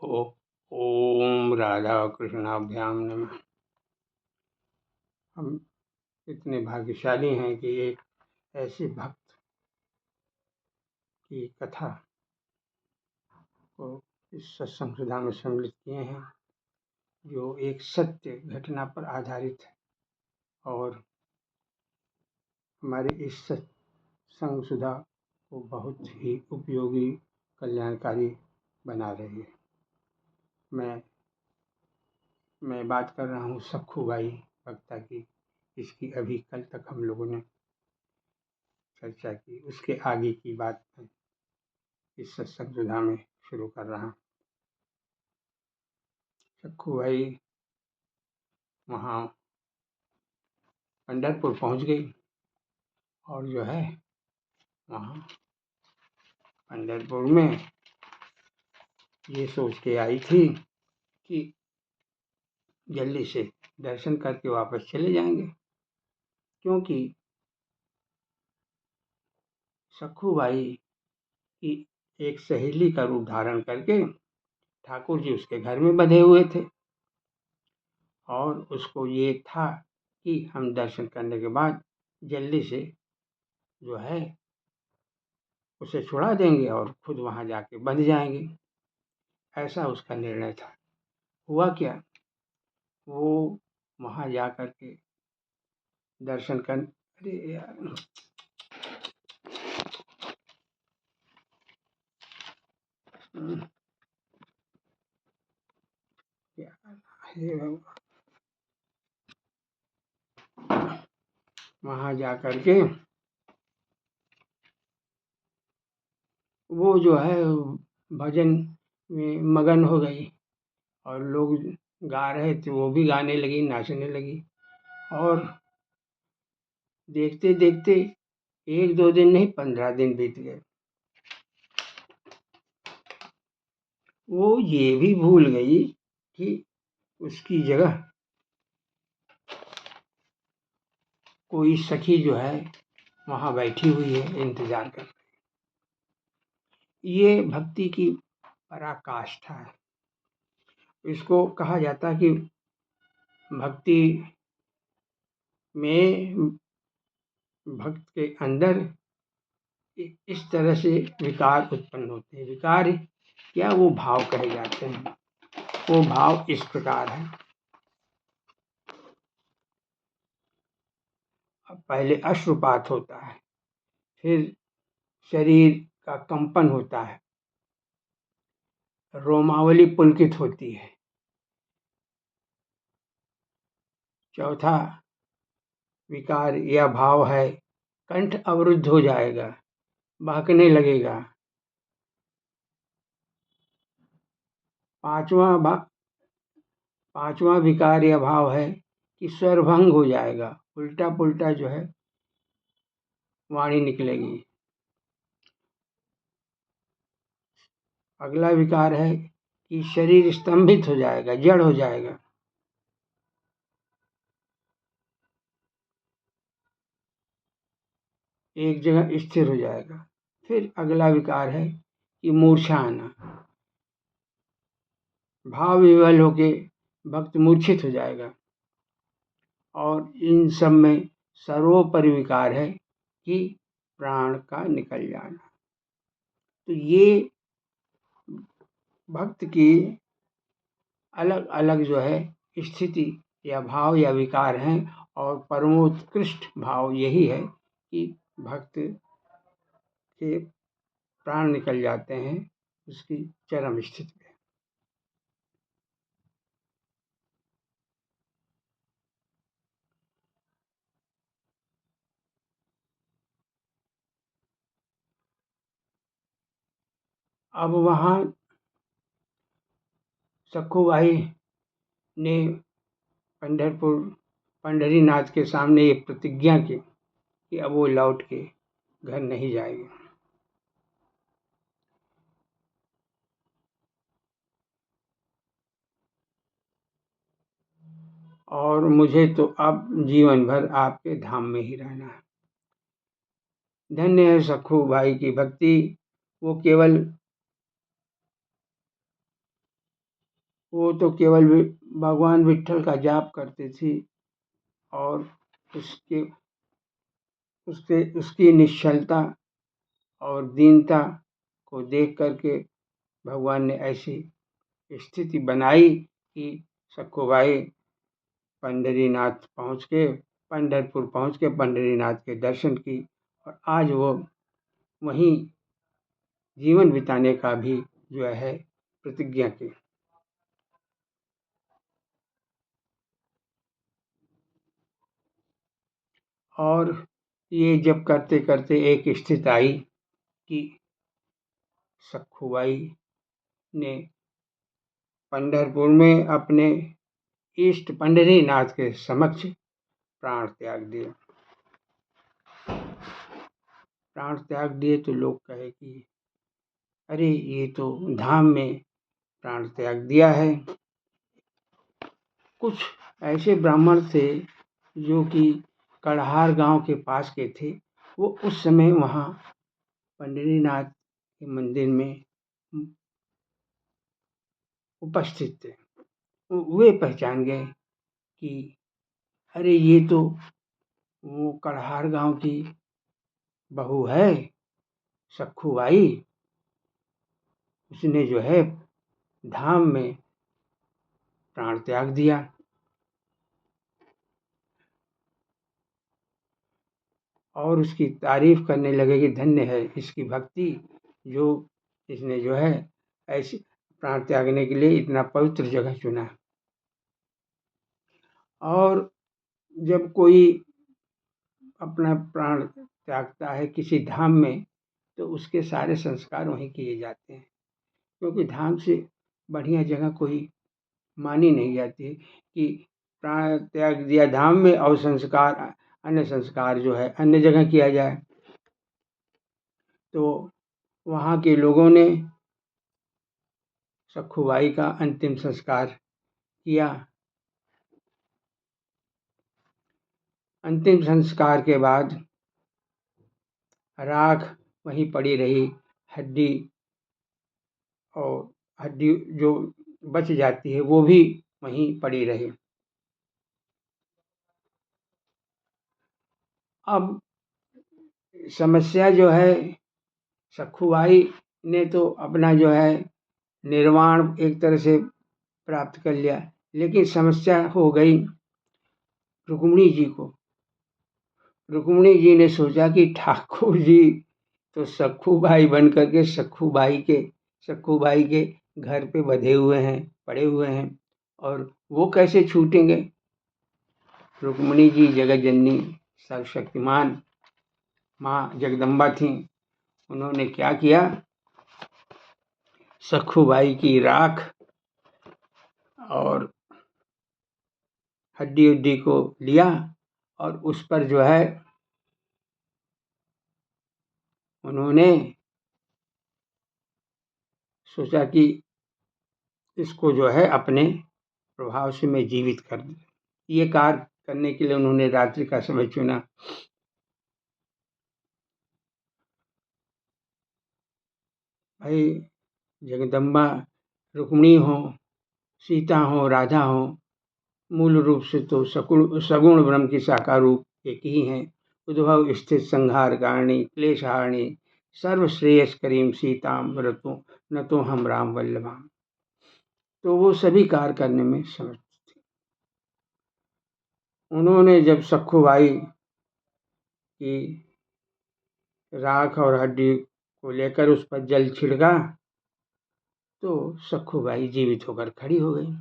ओ ओम राधा कृष्णाभ्याम नमः। हम इतने भाग्यशाली हैं कि एक ऐसे भक्त की कथा को इस सत्संग सुधा में सम्मिलित किए हैं, जो एक सत्य घटना पर आधारित है और हमारे इस सत्संग सुधा को बहुत ही उपयोगी, कल्याणकारी बना रही है। मैं बात कर रहा हूँ सखूबाई भक्ता की। इसकी अभी कल तक हम लोगों ने चर्चा की, उसके आगे की बात मैं इस सत्संग सुधा में शुरू कर रहा हूँ। सखूबाई वहाँ पंढरपुर पहुँच गई और जो है वहाँ पंढरपुर में ये सोच के आई थी कि जल्दी से दर्शन करके वापस चले जाएंगे, क्योंकि सखूबाई की एक सहेली का रूप धारण करके ठाकुर जी उसके घर में बंधे हुए थे और उसको ये था कि हम दर्शन करने के बाद जल्दी से जो है उसे छुड़ा देंगे और खुद वहाँ जाके बंध जाएंगे। ऐसा उसका निर्णय था। हुआ क्या, वो वहाँ जा कर के दर्शन कर, अरे यार वहाँ जा कर के वो जो है भजन में मगन हो गई और लोग गा रहे थे, वो भी गाने लगी, नाचने लगी। और देखते देखते 1-2 दिन नहीं, 15 दिन बीत गए। वो ये भी भूल गई कि उसकी जगह कोई सखी जो है वहाँ बैठी हुई है, इंतजार कर। ये भक्ति की पराकाष्ठा है। इसको कहा जाता है कि भक्ति में भक्त के अंदर इस तरह से विकार उत्पन्न होते हैं। विकार क्या, वो भाव कहे जाते हैं। वो भाव इस प्रकार है। पहले अश्रुपात होता है, फिर शरीर का कंपन होता है, रोमावली पुलकित होती है। चौथा विकार या भाव है, कंठ अवरुद्ध हो जाएगा, बहकने लगेगा। पांचवा विकार या भाव है कि स्वरभंग हो जाएगा, उल्टा पुल्टा जो है वाणी निकलेगी। अगला विकार है कि शरीर स्तंभित हो जाएगा, जड़ हो जाएगा। एक जगह स्थिर हो जाएगा। फिर अगला विकार है कि मूर्छा आना, भाव विवल होके भक्त मूर्छित हो जाएगा। और इन सब में सर्वोपरि विकार है कि प्राण का निकल जाना। तो ये भक्त की अलग अलग जो है स्थिति या भाव या विकार हैं, और परमोत्कृष्ट भाव यही है कि भक्त के प्राण निकल जाते हैं उसकी चरम स्थिति में। अब वहाँ सखूबाई ने पंढरीनाथ के सामने ये प्रतिज्ञा की कि अब वो लौट के घर नहीं जाएगी। और मुझे तो अब जीवन भर आपके धाम में ही रहना है। धन्य है सखूबाई की भक्ति। वो केवल वो तो केवल भगवान विट्ठल का जाप करती थी और उसके उसके उसकी निश्चलता और दीनता को देख करके भगवान ने ऐसी स्थिति बनाई कि सखुबाई पंढरपुर पहुँच के पंढरीनाथ के दर्शन की और आज वो वहीं जीवन बिताने का भी जो है प्रतिज्ञा की। और ये जब करते करते एक स्थिति आई कि सखुबाई ने पंढरपुर में अपने इष्ट पंढरीनाथ के समक्ष प्राण त्याग दिए। प्राण त्याग दिए तो लोग कहे कि अरे ये तो धाम में प्राण त्याग दिया है। कुछ ऐसे ब्राह्मण थे जो कि कड़हार गांव के पास के थे, वो उस समय वहाँ पंढरीनाथ के मंदिर में उपस्थित थे। वे पहचान गए कि अरे ये तो वो कड़हार गांव की बहू है सखुबाई, उसने जो है धाम में प्राण त्याग दिया। और उसकी तारीफ करने लगे कि धन्य है इसकी भक्ति, जो इसने जो है ऐसी प्राण त्यागने के लिए इतना पवित्र जगह चुना। और जब कोई अपना प्राण त्यागता है किसी धाम में तो उसके सारे संस्कार वहीं किए जाते हैं, क्योंकि धाम से बढ़िया जगह कोई मानी नहीं जाती कि प्राण त्याग दिया धाम में और संस्कार अन्य संस्कार जो है अन्य जगह किया जाए। तो वहाँ के लोगों ने सखुबाई का अंतिम संस्कार किया। अंतिम संस्कार के बाद राख वहीं पड़ी रही, हड्डी और हड्डी जो बच जाती है वो भी वहीं पड़ी रही। अब समस्या जो है, सखुबाई ने तो अपना जो है निर्वाण एक तरह से प्राप्त कर लिया, लेकिन समस्या हो गई रुक्मिणी जी को। रुक्मिणी जी ने सोचा कि ठाकुर जी तो सखुबाई बन करके सखुबाई के घर पे बंधे हुए हैं, पड़े हुए हैं, और वो कैसे छूटेंगे। रुक्मिणी जी जगत जननी सर्वशक्तिमान माँ जगदम्बा थी। उन्होंने क्या किया, सखुबाई की राख और हड्डी उड्डी को लिया और उस पर जो है उन्होंने सोचा कि इसको जो है अपने प्रभाव से मैं जीवित कर दूं। ये कार्य करने के लिए उन्होंने रात्रि का समय चुना। भाई जगदम्बा रुक्मिणी हो, सीता हो, राधा हो, मूल रूप से तो सगुण ब्रह्म की साकार रूप एक ही हैं। उद्भव स्थित संहार कारिणी क्लेशहारिणी सर्वश्रेयस करीम सीताम रतो न तो हम राम वल्लभा। तो वो सभी कार्य करने में समर्थ थे। उन्होंने जब सखुबाई की राख और हड्डी को लेकर उस पर जल छिड़का तो सखुबाई जीवित होकर खड़ी हो गई।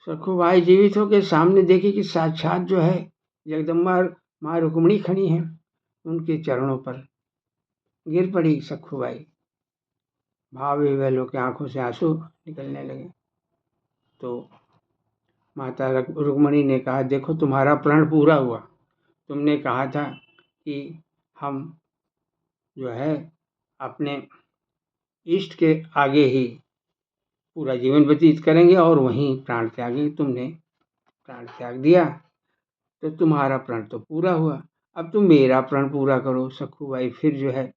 सखुबाई जीवित होकर सामने देखी कि साक्षात जो है जगदम्बा माँ रुक्मिणी खड़ी हैं। उनके चरणों पर गिर पड़ी सखुबाई। भाव विवल होकर आंखों से आंसू निकलने लगे। तो माता रुक्मिणी ने कहा, देखो तुम्हारा प्रण पूरा हुआ। तुमने कहा था कि हम जो है अपने इष्ट के आगे ही पूरा जीवन व्यतीत करेंगे और वहीं प्राण त्यागेंगे। तुमने प्राण त्याग दिया तो तुम्हारा प्रण तो पूरा हुआ, अब तुम मेरा प्रण पूरा करो। सखूबाई फिर जो है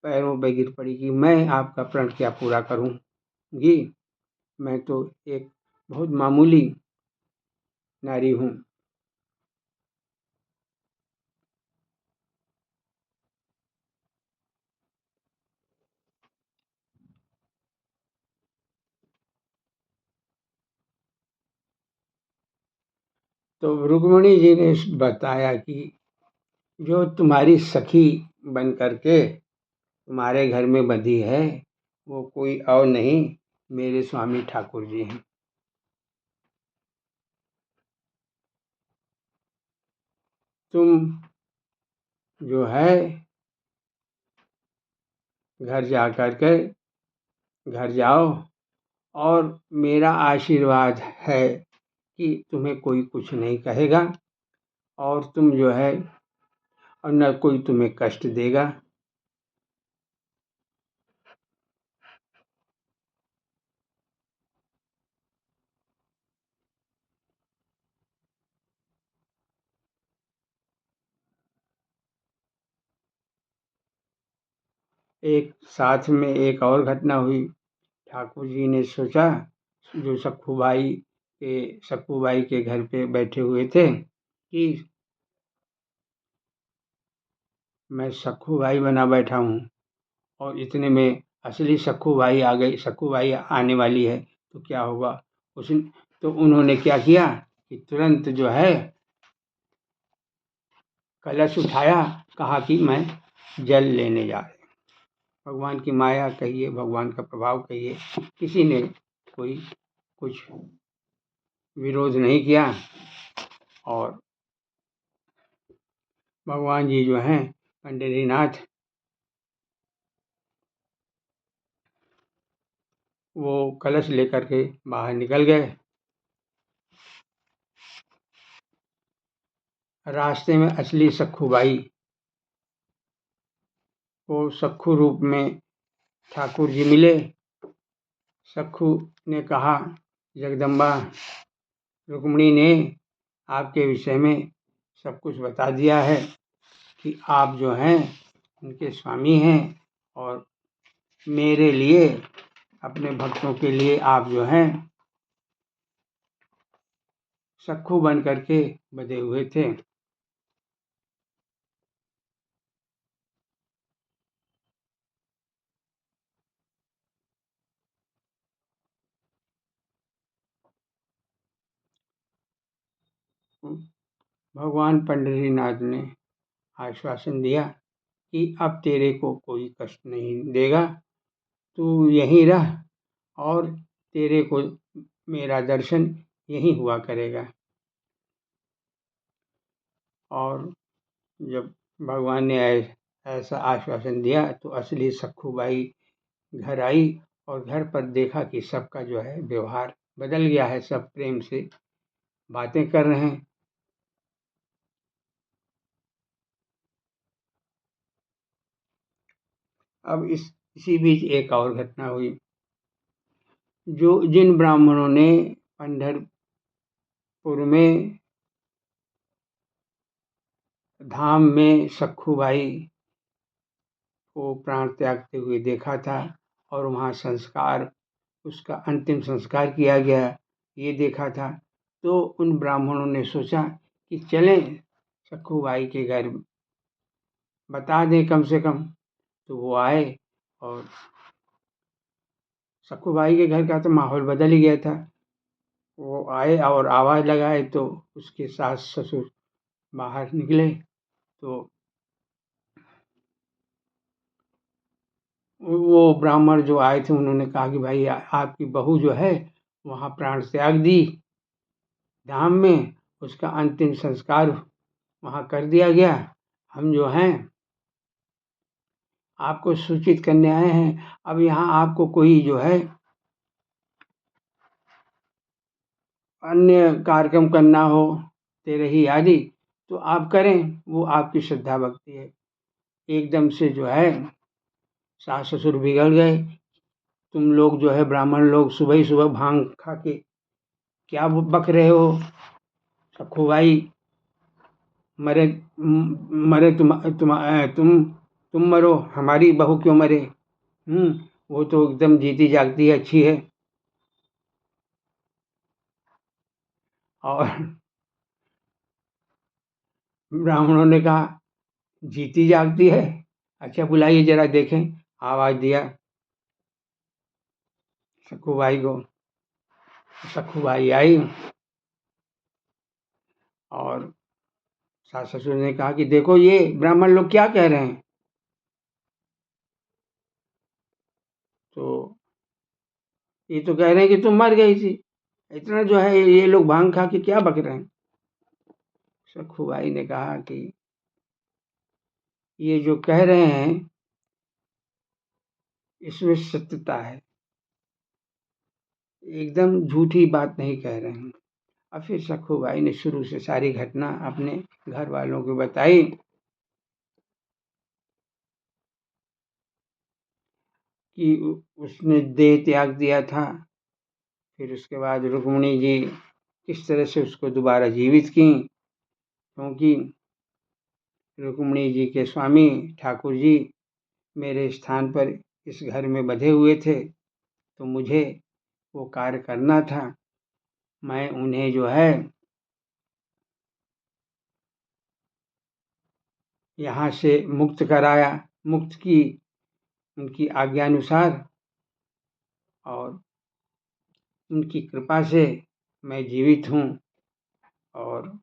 पैरों पे गिर पड़ी कि मैं आपका प्रण क्या पूरा करूँगी, मैं तो एक बहुत मामूली नारी हूँ। तो रुक्मिणी जी ने बताया कि जो तुम्हारी सखी बन करके तुम्हारे घर में बंधी है वो कोई और नहीं, मेरे स्वामी ठाकुर जी हैं। तुम जो है घर जा कर के घर जाओ और मेरा आशीर्वाद है कि तुम्हें कोई कुछ नहीं कहेगा और तुम जो है और न कोई तुम्हें कष्ट देगा। एक साथ में एक और घटना हुई। ठाकुर जी ने सोचा, जो सखूबाई के घर पे बैठे हुए थे, कि मैं सखूबाई बना बैठा हूँ और इतने में असली सखूबाई आ गई, सखूबाई आने वाली है तो क्या होगा। उस तो उन्होंने क्या किया कि तुरंत जो है कलश उठाया, कहा कि मैं जल लेने जा रहा हूँ। भगवान की माया कहिए, भगवान का प्रभाव कहिए, किसी ने कोई कुछ विरोध नहीं किया और भगवान जी जो हैं पंढरीनाथ, वो कलश लेकर के बाहर निकल गए। रास्ते में असली सखूबाई को सखू रूप में ठाकुर जी मिले। सखू ने कहा, जगदम्बा रुक्मिणी ने आपके विषय में सब कुछ बता दिया है कि आप जो हैं उनके स्वामी हैं और मेरे लिए, अपने भक्तों के लिए आप जो हैं सखू बन करके बंधे हुए थे। भगवान पंढरीनाथ ने आश्वासन दिया कि अब तेरे को कोई कष्ट नहीं देगा, तू यहीं रह और तेरे को मेरा दर्शन यहीं हुआ करेगा। और जब भगवान ने ऐसा आश्वासन दिया तो असली सखूबाई घर आई और घर पर देखा कि सबका जो है व्यवहार बदल गया है, सब प्रेम से बातें कर रहे हैं। अब इसी बीच एक और घटना हुई। जिन ब्राह्मणों ने पंढरपुर में धाम में सखूबाई को प्राण त्यागते हुए देखा था और वहाँ उसका अंतिम संस्कार किया गया, ये देखा था, तो उन ब्राह्मणों ने सोचा कि चलें सखूबाई के घर, बता दें कम से कम। तो वो आए और सखूबाई के घर का तो माहौल बदल ही गया था। वो आए और आवाज़ लगाए तो उसके सास ससुर बाहर निकले। तो वो ब्राह्मण जो आए थे उन्होंने कहा कि भाई आपकी बहू जो है वहाँ प्राण त्याग दी धाम में, उसका अंतिम संस्कार वहाँ कर दिया गया। हम जो हैं आपको सूचित करने आए हैं। अब यहाँ आपको कोई जो है अन्य कार्यक्रम करना हो तेरे ही आदि तो आप करें, वो आपकी श्रद्धा भक्ति है। एकदम से जो है सास ससुर बिगड़ गए, तुम लोग जो है ब्राह्मण लोग सुबह ही सुबह भांग खा के क्या बक रहे हो? सखू भाई, मरे मरे तुम मरो, हमारी बहू क्यों मरे? वो तो एकदम जीती जागती अच्छी है। और ब्राह्मणों ने कहा, जीती जागती है, अच्छा बुलाइए जरा देखें। आवाज दिया सखू भाई को। सखू भाई आई और सास ससुर ने कहा कि देखो ये ब्राह्मण लोग क्या कह रहे हैं। तो ये तो कह रहे हैं कि तुम मर गई थी, इतना जो है ये लोग भांग खा के क्या बक रहे हैं। सखू भाई ने कहा कि ये जो कह रहे हैं इसमें सत्यता है, एकदम झूठी बात नहीं कह रहे हैं। और फिर सखू भाई ने शुरू से सारी घटना अपने घर वालों को बताई कि उसने देह त्याग दिया था, फिर उसके बाद रुक्मिणी जी किस तरह से उसको दोबारा जीवित की, क्योंकि रुक्मिणी जी के स्वामी ठाकुर जी मेरे स्थान पर इस घर में बंधे हुए थे, तो मुझे वो कार्य करना था। मैं उन्हें जो है यहाँ से मुक्त कराया, मुक्त की उनकी आज्ञानुसार, और उनकी कृपा से मैं जीवित हूँ। और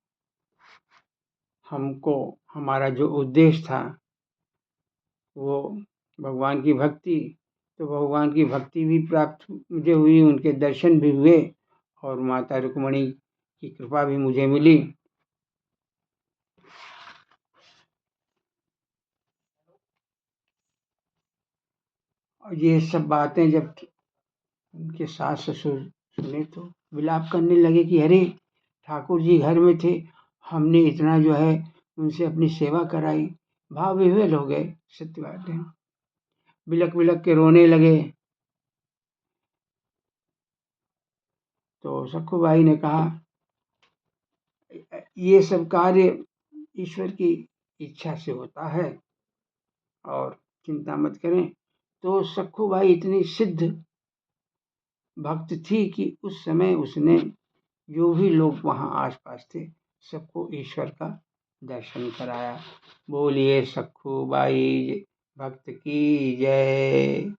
हमको हमारा जो उद्देश्य था वो भगवान की भक्ति, तो भगवान की भक्ति भी प्राप्त मुझे हुई, उनके दर्शन भी हुए और माता रुक्मिणी की कृपा भी मुझे मिली। और ये सब बातें जब उनके सास ससुर सुने तो विलाप करने लगे कि अरे ठाकुर जी घर में थे, हमने इतना जो है उनसे अपनी सेवा कराई, भाव विह्वल हो गए। सत्य बात है, बिलक बिलक के रोने लगे। तो सखू भाई ने कहा ये सब कार्य ईश्वर की इच्छा से होता है और चिंता मत करें। तो सखू भाई इतनी सिद्ध भक्त थी कि उस समय उसने जो भी लोग वहाँ आसपास थे सबको ईश्वर का दर्शन कराया। बोलिए सखू बाई भक्त की जय।